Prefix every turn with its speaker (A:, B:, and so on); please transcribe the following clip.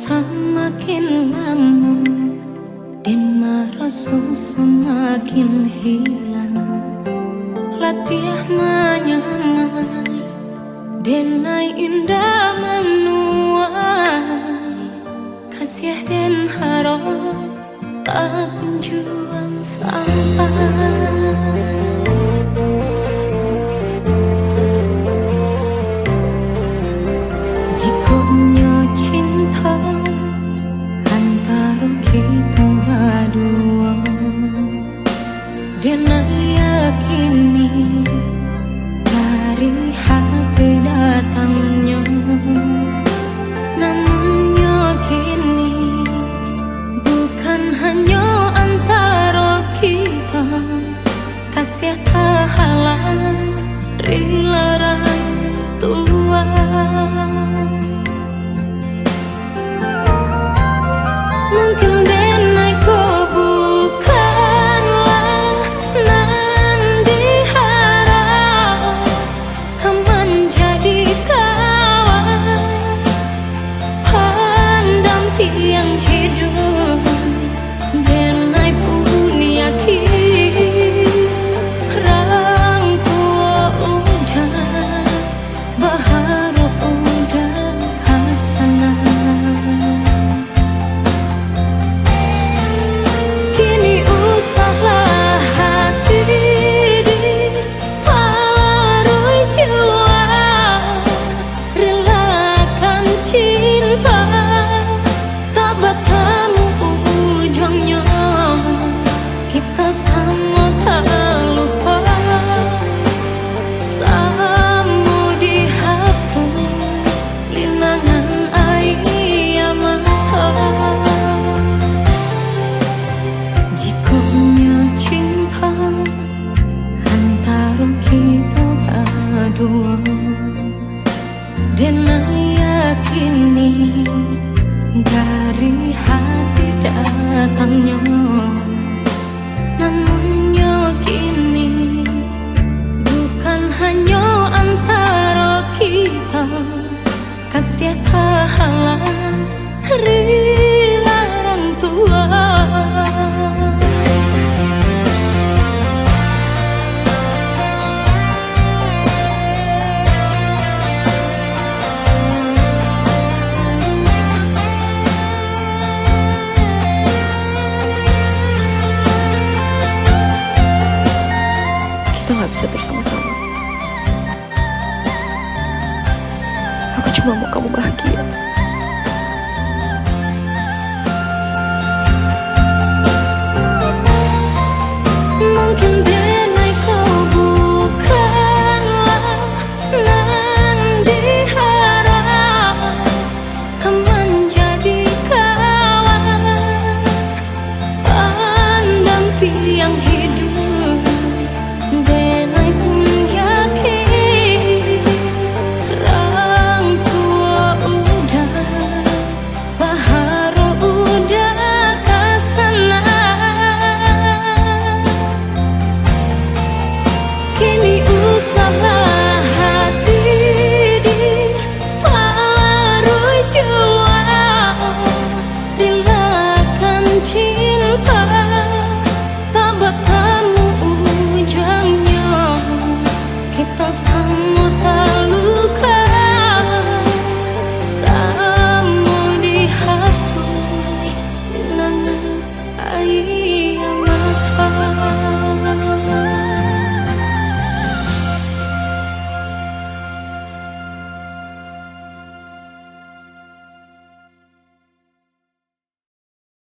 A: Semakin lama dan merasa semakin hilang. Latiah menyamai denai indah menuai. Kasih dan harap akan juang sampai. Kita berdua dan yakini dari hati datangnya, namun yakini bukan hanya antara kita. Kasih tak halang rela tua. Mungkin denai kau bukanlah nan diharap, kau menjadi kawan pendamping hidup. Denai pun yakin rangkua udah berharap udah kasana. Dan yakini dari hati datangnya, namun yakini bukan hanya antara kita. Kasih tak halang rela orang tua.
B: Kita gak bisa terus sama-sama. Aku cuma mau kamu bahagia.
A: Mungkin denai kau bukanlah nan diharap, kau menjadi kawan pendamping hidup. Denai pun yakin rangkua udah berharap udah kasana. Kini usaha hati di paruh jua, relakan cinta tak bertemu ujungnya. Kita sama tak